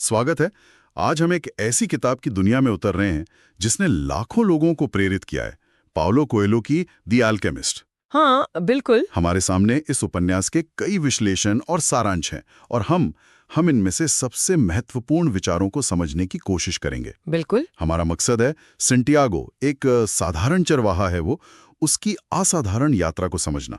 स्वागत है। आज हम एक ऐसी किताब की दुनिया में उतर रहे हैं जिसने लाखों लोगों को प्रेरित किया है, पाउलो कोएल्हो की द अल्केमिस्ट। हाँ बिल्कुल। हमारे सामने इस उपन्यास के कई विश्लेषण और सारांश हैं और हम इनमें से सबसे महत्वपूर्ण विचारों को समझने की कोशिश करेंगे। बिल्कुल। हमारा मकसद है सेंटियागो, एक साधारण चरवाहा है वो, उसकी असाधारण यात्रा को समझना।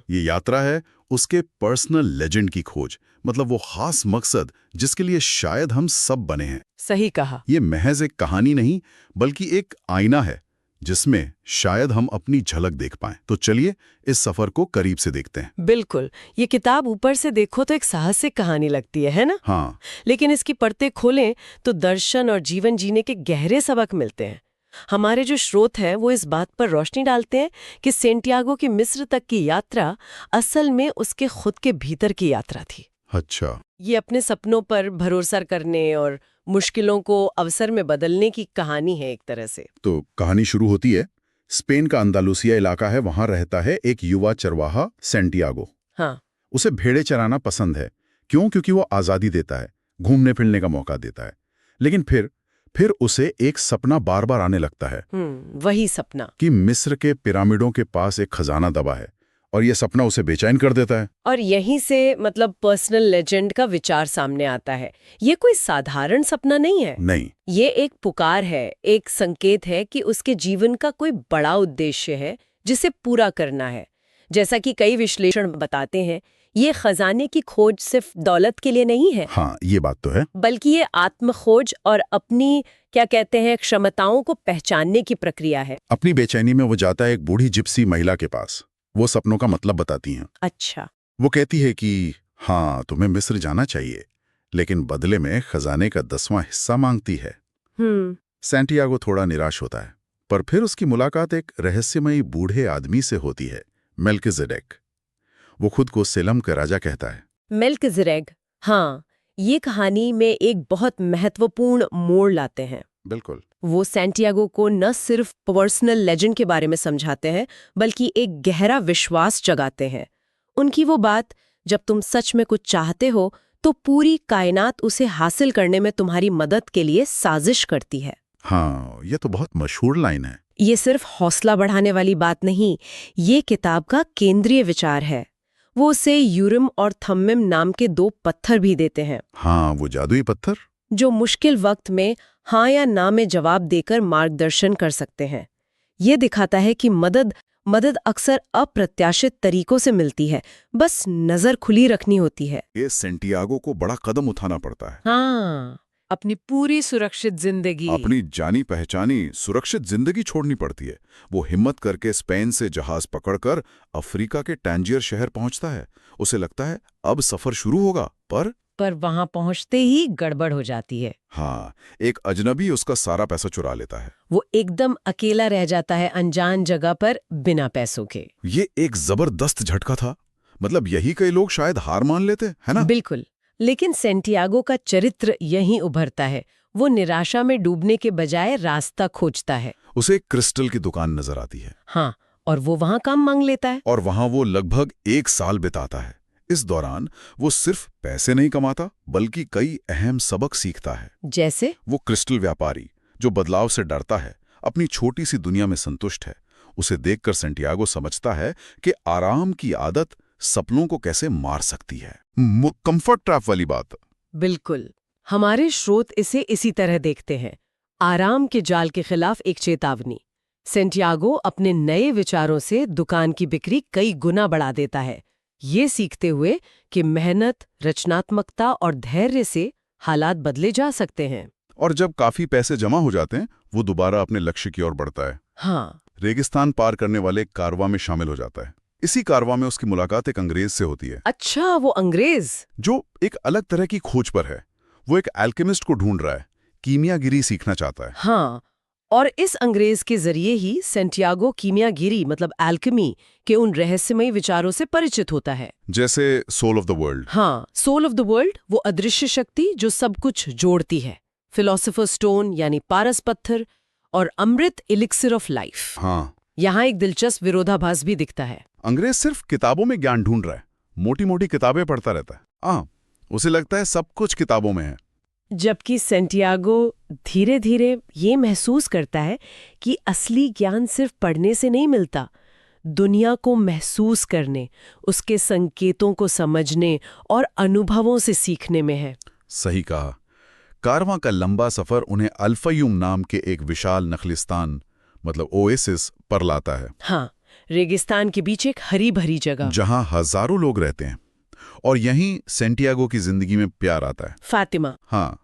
ये यात्रा है उसके पर्सनल लेजेंड की खोज, मतलब वो खास मकसद जिसके लिए शायद हम सब बने हैं। सही कहा। ये महज एक कहानी नहीं बल्कि एक आईना है जिसमें शायद हम अपनी झलक देख पाएं। तो चलिए इस सफर को करीब से देखते हैं। बिल्कुल। ये किताब ऊपर से देखो तो एक साहसिक कहानी लगती है ना? हाँ, लेकिन इसकी परतें खोलें तो दर्शन और जीवन जीने के गहरे सबक मिलते हैं। हमारे जो स्रोत हैं वो इस बात पर रोशनी डालते हैं कि सेंटियागो की मिस्र तक की यात्रा असल में उसके खुद के भीतर की यात्रा थी। अच्छा। ये अपने सपनों पर भरोसा करने और मुश्किलों को अवसर में बदलने की कहानी है एक तरह से। तो कहानी शुरू होती है, स्पेन का अंदालुसिया इलाका है, वहां रहता है एक युवा चरवाहा सेंटियागो। हाँ। उसे भेड़े चराना पसंद है। क्यों? क्योंकि वो आज़ादी देता है, घूमने फिरने का मौका देता है। लेकिन फिर उसे एक सपना बार बार आने लगता है। वही सपना कि मिस्र के पिरामिडों के पास एक खजाना दबा है, और यह सपना उसे बेचैन कर देता है। और यहीं से मतलब पर्सनल लेजेंड का विचार सामने आता है। ये कोई साधारण सपना नहीं है। नहीं, ये एक पुकार है, एक संकेत है कि उसके जीवन का कोई बड़ा उद्देश्य है जिसे पूरा करना है। जैसा कि कई विश्लेषण बताते हैं, ये खजाने की खोज सिर्फ दौलत के लिए नहीं है। हाँ, ये बात तो है। बल्कि ये आत्मखोज और अपनी क्या कहते हैं क्षमताओं को पहचानने की प्रक्रिया है। अपनी बेचैनी में वो जाता है एक बूढ़ी जिप्सी महिला के पास। वो सपनों का मतलब बताती हैं। अच्छा। वो कहती है कि हाँ, तुम्हें मिस्र जाना चाहिए, लेकिन बदले में खजाने का 10वां हिस्सा मांगती है। सेंटियागो थोड़ा निराश होता है, पर फिर उसकी मुलाकात एक रहस्यमयी बूढ़े आदमी से होती है, मेल्किजेडेक। वो खुद को सेलम का राजा कहता है। मेल्किजेडेक, हाँ, ये कहानी में एक बहुत महत्वपूर्ण मोड़ लाते हैं। बिल्कुल। वो सेंटियागो को न सिर्फ पर्सनल लेजेंड के बारे में समझाते हैं, बल्कि एक गहरा विश्वास जगाते हैं। उनकी वो बात, जब तुम सच में कुछ चाहते हो तो पूरी कायनात उसे हासिल करने में तुम्हारी मदद के लिए साजिश करती है। हाँ, ये तो बहुत मशहूर लाइन है। ये सिर्फ हौसला बढ़ाने वाली बात नहीं, ये किताब का केंद्रीय विचार है। वो उसे यूरिम और थम्मिम नाम के 2 पत्थर भी देते हैं। हाँ, वो जादुई पत्थर जो मुश्किल वक्त में हाँ या ना में जवाब देकर मार्गदर्शन कर सकते हैं। ये दिखाता है कि मदद अक्सर अप्रत्याशित तरीकों से मिलती है, बस नजर खुली रखनी होती है। ये सेंटियागो को बड़ा कदम उठाना पड़ता है। हाँ, अपनी पूरी सुरक्षित जिंदगी, अपनी जानी पहचानी सुरक्षित जिंदगी छोड़नी पड़ती है। वो हिम्मत करके स्पेन से जहाज पकड़कर अफ्रीका के टैंजियर शहर पहुंचता है। उसे लगता है अब सफर शुरू होगा, पर वहां पहुंचते ही गड़बड़ हो जाती है। हाँ, एक अजनबी उसका सारा पैसा चुरा लेता है। वो एकदम अकेला रह जाता है अनजान जगह पर बिना पैसों के। ये एक जबरदस्त झटका था। मतलब यही कई लोग शायद हार मान लेते, है ना? बिल्कुल। लेकिन सेंटियागो का चरित्र यहीं उभरता है। वो निराशा में डूबने के बजाय रास्ता खोजता है। उसे एक क्रिस्टल की दुकान नजर आती है। हाँ, और वो वहां काम मांग लेता है। और वहां वो लगभग 1 साल बिताता है। इस दौरान वो सिर्फ पैसे नहीं कमाता, बल्कि कई अहम सबक सीखता है। जैसे वो क्रिस्टल व्यापारी जो बदलाव से डरता है, अपनी छोटी सी दुनिया में संतुष्ट है। उसे देखकर सेंटियागो समझता है कि आराम की आदत सपनों को कैसे मार सकती है। कंफर्ट ट्रैप वाली बात। बिल्कुल। हमारे स्रोत इसे इसी तरह देखते हैं, आराम के जाल के खिलाफ एक चेतावनी। सेंटियागो अपने नए विचारों से दुकान की बिक्री कई गुना बढ़ा देता है, ये सीखते हुए कि मेहनत, रचनात्मकता और धैर्य से हालात बदले जा सकते हैं। और जब काफी पैसे जमा हो जाते हैं, वो दोबारा अपने लक्ष्य की ओर बढ़ता है। हाँ। रेगिस्तान पार करने वाले एक कारवां में शामिल हो जाता है। इसी कारवां में उसकी मुलाकात एक अंग्रेज से होती है। अच्छा, वो अंग्रेज जो एक अलग तरह की खोज पर है। वो एक एल्केमिस्ट को ढूंढ रहा है, कीमियागिरी सीखना चाहता है। हाँ, और इस अंग्रेज के जरिए ही सेंटियागो कीमियागिरी मतलब एल्केमी के उन रहस्यमयी विचारों से परिचित होता है। जैसे सोल ऑफ द वर्ल्ड। हाँ, सोल ऑफ द वर्ल्ड, वो अदृश्य शक्ति जो सब कुछ जोड़ती है। फिलोसोफर स्टोन यानी पारस पत्थर, और अमृत एलिक्सिर ऑफ लाइफ। हाँ, यहाँ एक दिलचस्प विरोधाभास भी दिखता है। अंग्रेज सिर्फ किताबों में ज्ञान ढूंढ रहा है, मोटी मोटी किताबें पढ़ता रहता है। उसे लगता है सब कुछ किताबों में है। जबकि सेंटियागो धीरे धीरे ये महसूस करता है कि असली ज्ञान सिर्फ पढ़ने से नहीं मिलता, दुनिया को महसूस करने, उसके संकेतों को समझने और अनुभवों से सीखने में है। सही कहा। कारवां का लंबा सफर उन्हें अल-फयूम नाम के एक विशाल नखलिस्तान मतलब ओएसिस पर लाता है। हाँ, रेगिस्तान के बीच एक हरी भरी जगह जहां हजारों लोग रहते हैं। और यहीं सेंटियागो की जिंदगी में प्यार आता है। फातिमा। हाँ,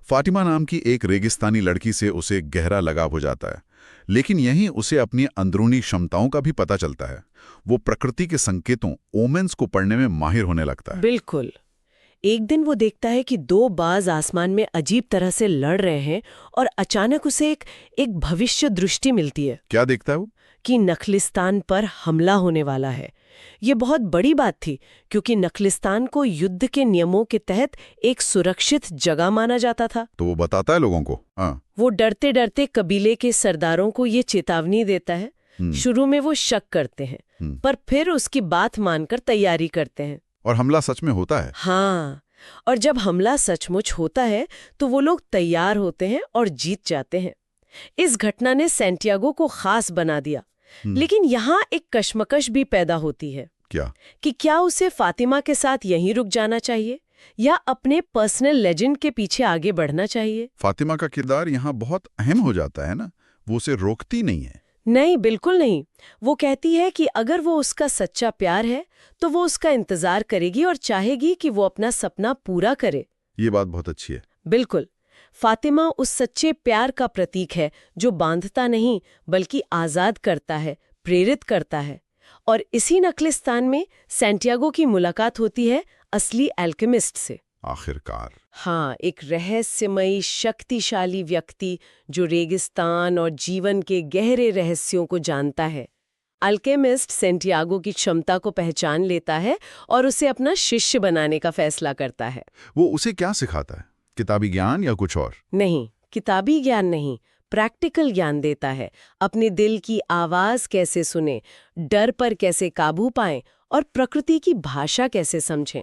फातिमा नाम की एक रेगिस्तानी लड़की से उसे गहरा लगाव हो जाता है। लेकिन यहीं उसे अपनी अंदरूनी क्षमताओं का भी पता चलता है। वो प्रकृति के संकेतों, ओमेन्स को पढ़ने में माहिर होने लगता है। बिल्कुल। एक दिन वो देखता है कि दो बाज आसमान में अजीब तरह से लड़ रहे हैं और अचानक उसे एक भविष्य दृष्टि मिलती है। क्या देखता है वो? कि नखलिस्तान पर हमला होने वाला है। ये बहुत बड़ी बात थी क्योंकि नखलिस्तान को युद्ध के नियमों के तहत एक सुरक्षित जगह माना जाता था। तो वो बताता है लोगों को। हाँ। वो डरते डरते कबीले के सरदारों को ये चेतावनी देता है। शुरू में वो शक करते हैं, पर फिर उसकी बात मानकर तैयारी करते हैं। और हमला सच में होता है। हाँ, और जब हमला सचमुच होता है तो वो लोग तैयार होते हैं और जीत जाते हैं। इस घटना ने सेंटियागो को खास बना दिया। लेकिन यहाँ एक कश्मकश भी पैदा होती है। क्या? कि क्या उसे फातिमा के साथ यहीं रुक जाना चाहिए या अपने पर्सनल लेजेंड के पीछे आगे बढ़ना चाहिए? फातिमा का किरदार यहाँ बहुत अहम हो जाता है ना। वो उसे रोकती नहीं है। नहीं, बिल्कुल नहीं। वो कहती है कि अगर वो उसका सच्चा प्यार है तो वो उसका इंतजार करेगी और चाहेगी कि वो अपना सपना पूरा करे। ये बात बहुत अच्छी है। बिल्कुल। फातिमा उस सच्चे प्यार का प्रतीक है जो बांधता नहीं बल्कि आजाद करता है, प्रेरित करता है। और इसी नखलिस्तान में सेंटियागो की मुलाकात होती है असली एल्केमिस्ट से। आखिरकार। हाँ, एक रहस्यमयी शक्तिशाली व्यक्ति जो रेगिस्तान और जीवन के गहरे रहस्यों को जानता है। अल्केमिस्ट सेंटियागो की क्षमता को पहचान लेता है और उसे अपना शिष्य बनाने का फैसला करता है। वो उसे क्या सिखाता है? किताबी ज्ञान या कुछ और? नहीं, किताबी ज्ञान नहीं, प्रैक्टिकल ज्ञान देता है। अपने दिल की आवाज कैसे सुने, डर पर कैसे काबू पाएं और प्रकृति की भाषा कैसे समझें।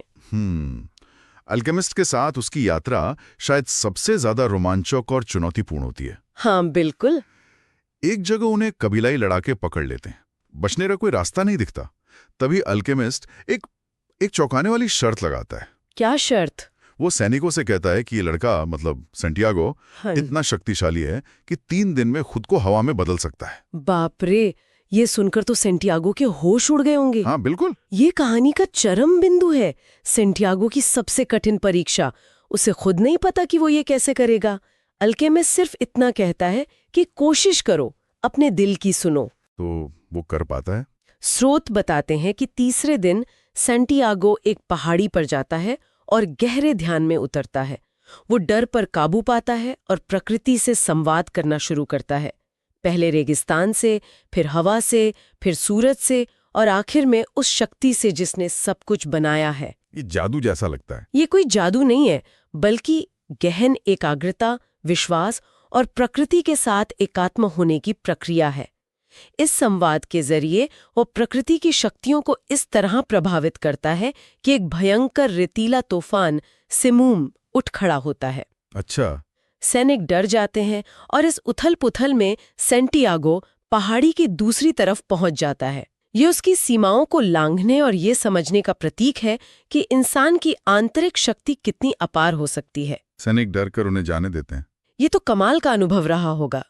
अल्केमिस्ट के साथ उसकी यात्रा शायद सबसे ज्यादा रोमांचक और चुनौतीपूर्ण होती है। हाँ, बिल्कुल। एक जगह उन्हें कबीलाई लड़ाके पकड़ लेते हैं। बचने का कोई रास्ता नहीं दिखता। तभी अल्केमिस्ट एक चौंकाने वाली शर्त लगाता है। क्या शर्त? वो सैनिकों से कहता है कि ये लड़का मतलब सेंटियागो इतना शक्तिशाली है कि 3 दिन में खुद को हवा में बदल सकता है। बाप रे, ये सुनकर तो सेंटियागो के होश उड़ गए होंगे। हाँ, बिल्कुल। ये कहानी का चरम बिंदु है। सेंटियागो की सबसे कठिन परीक्षा। उसे खुद नहीं पता कि वो ये कैसे करेगा। अल्केमिस्ट सिर्फ इतना कहता है कि कोशिश करो, अपने दिल की सुनो। तो वो कर पाता है? स्रोत बताते हैं कि तीसरे दिन सेंटियागो एक पहाड़ी पर जाता है और गहरे ध्यान में उतरता है। वो डर पर काबू पाता है और प्रकृति से संवाद करना शुरू करता है। पहले रेगिस्तान से, फिर हवा से, फिर सूरज से और आखिर में उस शक्ति से जिसने सब कुछ बनाया है। ये जादू जैसा लगता है। ये कोई जादू नहीं है, बल्कि गहन एकाग्रता, विश्वास और प्रकृति के साथ एकात्म होने की प्रक्रिया है। इस संवाद के जरिए वो प्रकृति की शक्तियों को इस तरह प्रभावित करता है कि एक भयंकर रेतीला तूफान सिमूम उठ खड़ा होता है। अच्छा। सैनिक डर जाते हैं और इस उथल-पुथल में सेंटियागो पहाड़ी की दूसरी तरफ पहुंच जाता है। ये उसकी सीमाओं को लांघने और ये समझने का प्रतीक है कि इंसान की आंतरिक शक्ति कितनी अपार हो सकती है। सैनिक डर कर उन्हें जाने देते हैं। ये तो कमाल का अनुभव रहा होगा।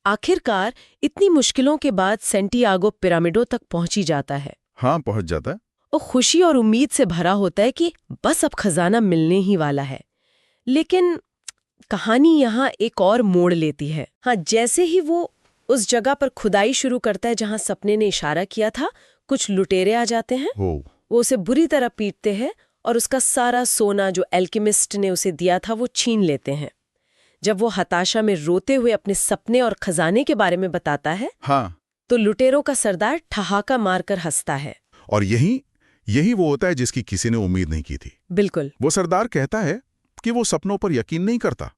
आखिरकार इतनी मुश्किलों के बाद सेंटियागो पिरामिडों तक पहुंच ही जाता है। हाँ, पहुंच जाता है। वो खुशी और उम्मीद से भरा होता है कि बस अब खजाना मिलने ही वाला है। लेकिन कहानी यहाँ एक और मोड़ लेती है। हाँ, जैसे ही वो उस जगह पर खुदाई शुरू करता है जहाँ सपने ने इशारा किया था, कुछ लुटेरे आ जाते हैं। वो उसे बुरी तरह पीटते हैं और उसका सारा सोना जो एल्केमिस्ट ने उसे दिया था वो छीन लेते हैं। जब वो हताशा में रोते हुए अपने सपने और खजाने के बारे में बताता है, हाँ, तो लुटेरों का सरदार ठहाका मारकर हंसता है। और यही वो होता है जिसकी किसी ने उम्मीद नहीं की थी। बिल्कुल। वो सरदार कहता है कि वो सपनों पर यकीन नहीं करता।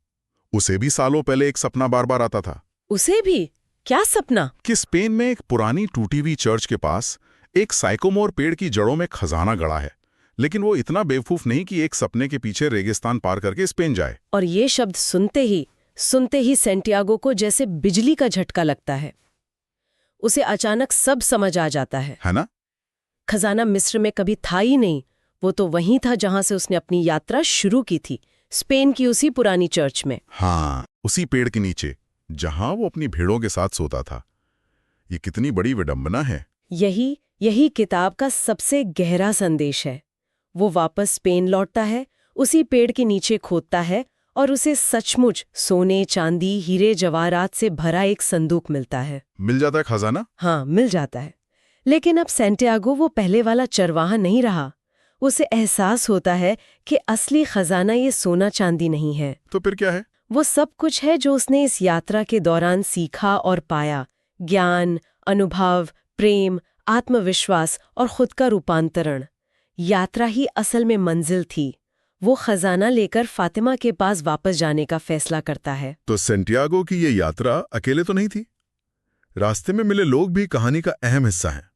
उसे भी सालों पहले एक सपना बार बार आता था। उसे भी? क्या सपना? कि स्पेन में एक पुरानी टूटी हुई चर्च के पास एक साइकोमोर पेड़ की जड़ों में खजाना गड़ा है, लेकिन वो इतना बेवकूफ नहीं कि एक सपने के पीछे रेगिस्तान पार करके स्पेन जाए। और ये शब्द सुनते ही सेंटियागो को जैसे बिजली का झटका लगता है। उसे अचानक सब समझ आ जाता है ना? खजाना मिस्र में कभी था ही नहीं, वो तो वहीं था जहां से उसने अपनी यात्रा शुरू की थी, स्पेन की उसी पुरानी चर्च में। हाँ, उसी पेड़ के नीचे जहां वो अपनी भेड़ों के साथ सोता था। ये कितनी बड़ी विडंबना है। यही किताब का सबसे गहरा संदेश है। वो वापस स्पेन लौटता है, उसी पेड़ के नीचे खोदता है और उसे सचमुच सोने, चांदी, हीरे जवाहरात से भरा एक संदूक मिलता है। मिल जाता है खजाना? हाँ, मिल जाता है। लेकिन अब सेंटियागो वो पहले वाला चरवाहा नहीं रहा। उसे एहसास होता है कि असली खजाना ये सोना चांदी नहीं है। तो फिर क्या है? वो सब कुछ है जो उसने इस यात्रा के दौरान सीखा और पाया। ज्ञान, अनुभव, प्रेम, आत्मविश्वास और खुद का रूपांतरण। यात्रा ही असल में मंजिल थी। वो खजाना लेकर फातिमा के पास वापस जाने का फैसला करता है। तो सेंटियागो की ये यात्रा अकेले तो नहीं थी। रास्ते में मिले लोग भी कहानी का अहम हिस्सा हैं।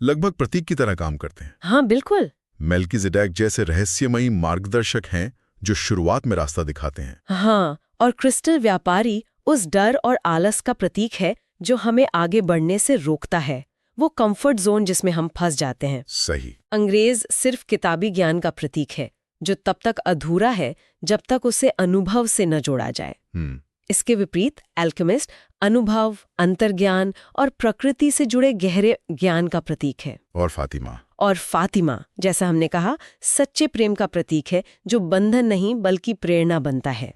लगभग प्रतीक की तरह काम करते हैं। हाँ, बिल्कुल। मेल्किजेडेक जैसे रहस्यमयी मार्गदर्शक हैं जो शुरुआत में रास्ता दिखाते हैं। हाँ, और क्रिस्टल व्यापारी उस डर और आलस का प्रतीक है जो हमें आगे बढ़ने से रोकता है। वो कंफर्ट जोन जिसमें हम फंस जाते हैं। सही। अंग्रेज सिर्फ किताबी ज्ञान का प्रतीक है जो तब तक अधूरा है जब तक उसे अनुभव से न जोड़ा जाए। इसके विपरीत एल्केमिस्ट अनुभव, अंतर्ज्ञान और प्रकृति से जुड़े गहरे ज्ञान का प्रतीक है। और फातिमा, जैसा हमने कहा, सच्चे प्रेम का प्रतीक है जो बंधन नहीं बल्कि प्रेरणा बनता है।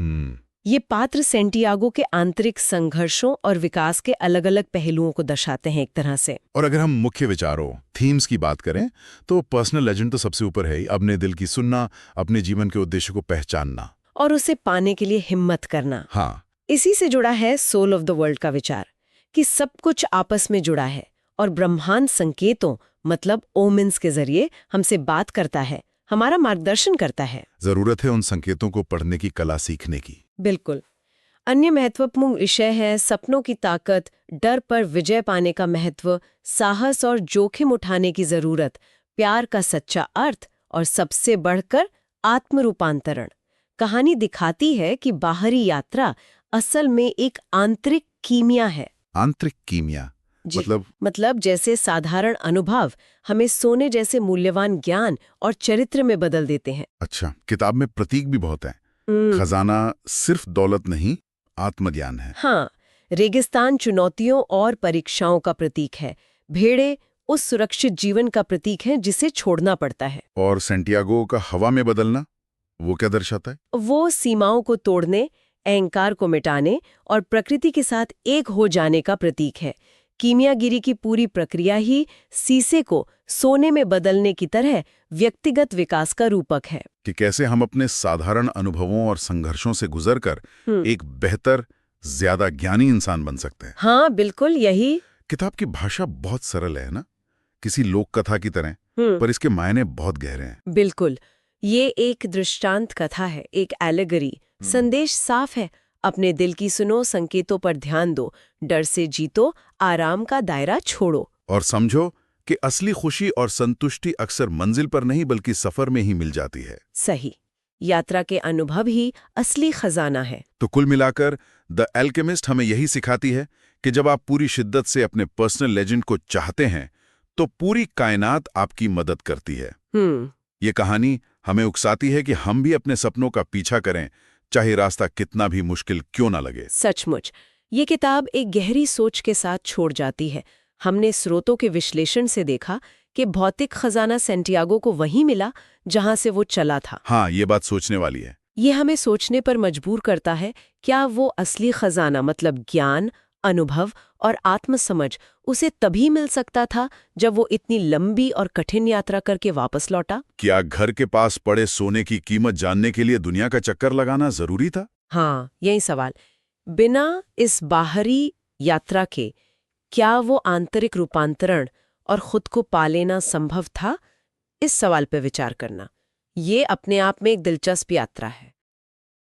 ये पात्र सेंटियागो के आंतरिक संघर्षों और विकास के अलग अलग पहलुओं को दर्शाते हैं एक तरह से। और अगर हम मुख्य विचारों, थीम्स की बात करें तो पर्सनल लेजेंड तो सबसे ऊपर है ही। अपने दिल की सुनना, अपने जीवन के उद्देश्य को पहचानना और उसे पाने के लिए हिम्मत करना। हाँ, इसी से जुड़ा है सोल ऑफ द वर्ल्ड का विचार कि सब कुछ आपस में जुड़ा है और ब्रह्मांड संकेतों मतलब ओमेन्स के जरिए हमसे बात करता है, हमारा मार्गदर्शन करता है। जरूरत है उन संकेतों को पढ़ने की कला सीखने की। बिल्कुल। अन्य महत्वपूर्ण विषय है सपनों की ताकत, डर पर विजय पाने का महत्व, साहस और जोखिम उठाने की जरूरत, प्यार का सच्चा अर्थ और सबसे बढ़कर आत्मरूपांतरण। कहानी दिखाती है कि बाहरी यात्रा असल में एक आंतरिक कीमिया है। आंतरिक कीमिया मतलब जैसे साधारण अनुभव हमें सोने जैसे मूल्यवान ज्ञान और चरित्र में बदल देते हैं। अच्छा, किताब में प्रतीक भी बहुत हैं। खजाना सिर्फ दौलत नहीं, आत्मज्ञान है। हाँ, रेगिस्तान चुनौतियों और परीक्षाओं का प्रतीक है। भेड़े उस सुरक्षित जीवन का प्रतीक है जिसे छोड़ना पड़ता है। और सेंटियागो का हवा में बदलना, वो क्या दर्शाता है? वो सीमाओं को तोड़ने, अहंकार को मिटाने और प्रकृति के साथ एक हो जाने का प्रतीक है। कीमियागिरी की पूरी प्रक्रिया ही शीशे को सोने में बदलने की तरह व्यक्तिगत विकास का रूपक है कि कैसे हम अपने साधारण अनुभवों और संघर्षों से गुजरकर एक बेहतर, ज्यादा ज्ञानी इंसान बन सकते हैं। हाँ, बिल्कुल यही। किताब की भाषा बहुत सरल है ना, किसी लोक कथा की तरह, पर इसके मायने बहुत गहरे हैं। बिल्कुल, ये एक दृष्टांत कथा है, एक एलेगरी। संदेश साफ है, अपने दिल की सुनो, संकेतों पर ध्यान दो, डर से जीतो, आराम का दायरा छोड़ो और समझो कि असली खुशी और संतुष्टि अक्सर मंजिल पर नहीं बल्कि सफर में ही मिल जाती है। सही, यात्रा के अनुभव ही असली खजाना है। तो कुल मिलाकर द एल्केमिस्ट हमें यही सिखाती है कि जब आप पूरी शिद्दत से अपने पर्सनल लेजेंड को चाहते हैं तो पूरी कायनात आपकी मदद करती है। ये कहानी हमें उकसाती है कि हम भी अपने सपनों का पीछा करें, चाहे रास्ता कितना भी मुश्किल क्यों ना लगे। सचमुच, ये किताब एक गहरी सोच के साथ छोड़ जाती है। हमने स्रोतों के विश्लेषण से देखा कि भौतिक खजाना सेंटियागो को वहीं मिला जहां से वो चला था। हाँ, ये बात सोचने वाली है। ये हमें सोचने पर मजबूर करता है, क्या वो असली खजाना मतलब ज्ञान, अनुभव और आत्मसमझ उसे तभी मिल सकता था जब वो इतनी लंबी और कठिन यात्रा करके वापस लौटा? क्या घर के पास पड़े सोने की कीमत जानने के लिए दुनिया का चक्कर लगाना जरूरी था? हाँ, यही सवाल। बिना इस बाहरी यात्रा के क्या वो आंतरिक रूपांतरण और खुद को पा लेना संभव था? इस सवाल पर विचार करना, ये अपने आप में एक दिलचस्प यात्रा है।